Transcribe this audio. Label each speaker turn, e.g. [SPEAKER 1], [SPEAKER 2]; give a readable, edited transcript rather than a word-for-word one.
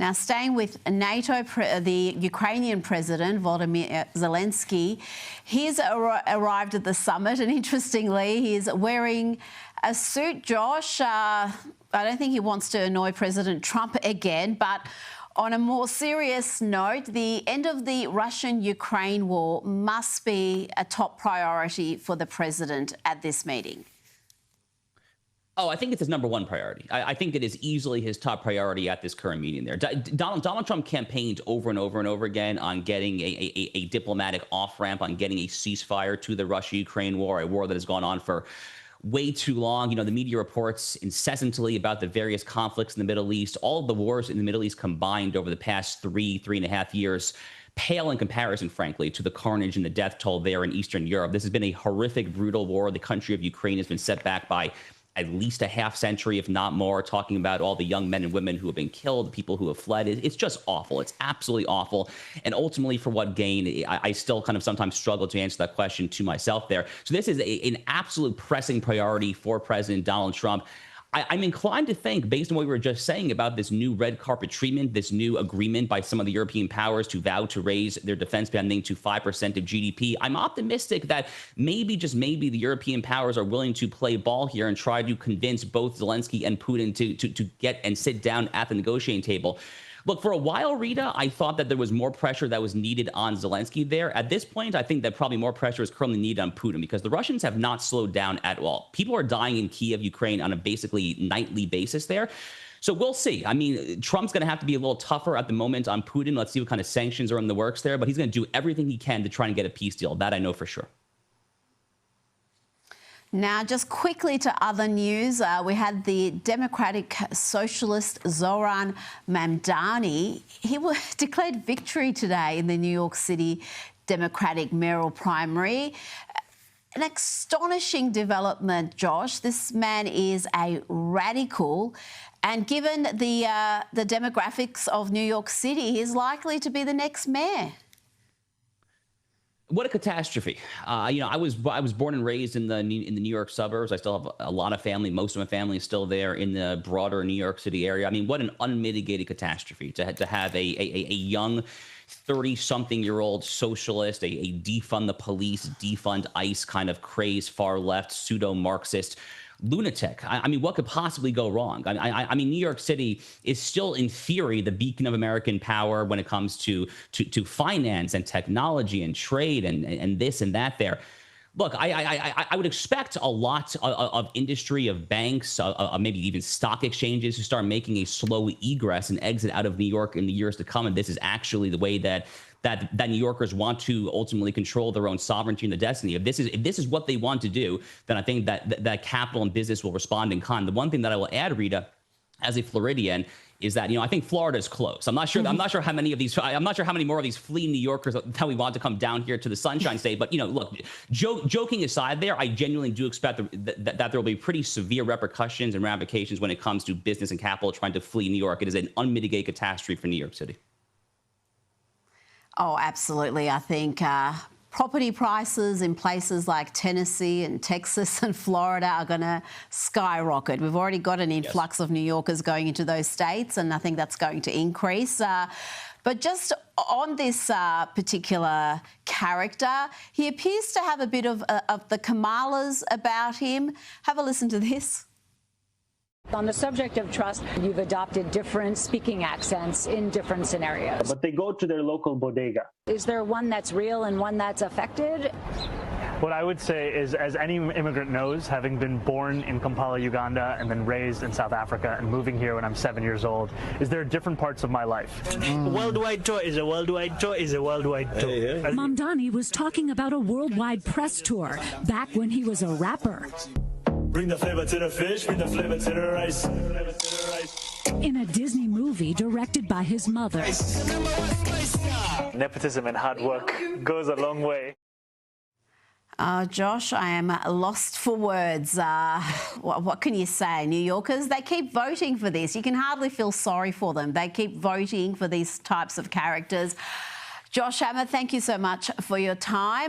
[SPEAKER 1] Now, staying with NATO, the Ukrainian president, Volodymyr Zelensky, he's arrived at the summit, and interestingly, he's wearing a suit, Josh. I don't think he wants to annoy President Trump again, but on a more serious note, the end of the Russian-Ukraine war must be a top priority for the president at this meeting.
[SPEAKER 2] Oh, I think it's his number one priority. I think it is easily his top priority at this current meeting there. Donald Trump campaigned over and over and over again on getting a diplomatic off-ramp, on getting a ceasefire to the Russia-Ukraine war, a war that has gone on for way too long. You know, the media reports incessantly about the various conflicts in the Middle East. All of the wars in the Middle East combined over the past three and a half years pale in comparison, frankly, to the carnage and the death toll there in Eastern Europe. This has been a horrific, brutal war. The country of Ukraine has been set back by at least a half century, if not more, talking about all the young men and women who have been killed, people who have fled. It's just awful. It's absolutely awful. And ultimately, for what gain? I still kind of sometimes struggle to answer that question to myself there. So this is an absolute pressing priority for President Donald Trump. I'm inclined to think, based on what we were just saying about this new red carpet treatment, this new agreement by some of the European powers to vow to raise their defense spending to 5% of GDP, I'm optimistic that maybe, just maybe, the European powers are willing to play ball here and try to convince both Zelensky and Putin to get and sit down at the negotiating table. Look, for a while, Rita, I thought that there was more pressure that was needed on Zelensky there. At this point, I think that probably more pressure is currently needed on Putin, because the Russians have not slowed down at all. People are dying in Kiev, Ukraine on a basically nightly basis there. So we'll see. I mean, Trump's going to have to be a little tougher at the moment on Putin. Let's see what kind of sanctions are in the works there. But he's going to do everything he can to try and get a peace deal. That I know for sure.
[SPEAKER 1] Now, just quickly to other news, we had the Democratic Socialist Zoran Mamdani. He declared victory today in the New York City Democratic mayoral primary. An astonishing development, Josh. This man is a radical, and given the demographics of New York City, he's likely to be the next mayor.
[SPEAKER 2] What a catastrophe. You know, I was born and raised in the New York suburbs. I still have a lot of family. Most of my family is still there in the broader New York City area. I mean, what an unmitigated catastrophe to have a young 30-something-year-old socialist, a defund the police, defund ICE kind of crazed far-left pseudo-Marxist lunatic. I mean, what could possibly go wrong? I mean, New York City is still, in theory, the beacon of American power when it comes to finance and technology and trade and this and that there. Look, I would expect a lot of industry, of banks, maybe even stock exchanges to start making a slow egress and exit out of New York in the years to come. And this is actually the way that New Yorkers want to ultimately control their own sovereignty and the destiny. If this is what they want to do, then I think that capital and business will respond in kind. The one thing that I will add, Rita, as a Floridian, is that, you know, I think Florida is close. I'm not sure how many more of these fleeing New Yorkers that we want to come down here to the Sunshine State. But, you know, look, joking aside there, I genuinely do expect that there will be pretty severe repercussions and ramifications when it comes to business and capital trying to flee New York. It is an unmitigated catastrophe for New York City.
[SPEAKER 1] Oh, absolutely. I think property prices in places like Tennessee and Texas and Florida are going to skyrocket. We've already got an influx of New Yorkers going into those states, and I think that's going to increase. But just on this particular character, he appears to have a bit of the Kamalas about him. Have a listen to this.
[SPEAKER 3] On the subject of trust, you've adopted different speaking accents in different scenarios.
[SPEAKER 4] But they go to their local bodega.
[SPEAKER 3] Is there one that's real and one that's affected?
[SPEAKER 4] What I would say is, as any immigrant knows, having been born in Kampala, Uganda, and then raised in South Africa and moving here when I'm 7 years old, is there are different parts of my life.
[SPEAKER 5] A worldwide tour is a worldwide tour is a worldwide tour.
[SPEAKER 6] Mamdani was talking about a worldwide press tour back when he was a rapper.
[SPEAKER 5] Bring the flavor to the fish, bring the flavor to the rice.
[SPEAKER 6] In a Disney movie directed by his mother.
[SPEAKER 4] Nepotism and hard work goes a long way.
[SPEAKER 1] Josh, I am lost for words. What can you say? New Yorkers, they keep voting for this. You can hardly feel sorry for them. They keep voting for these types of characters. Josh Hammer, thank you so much for your time.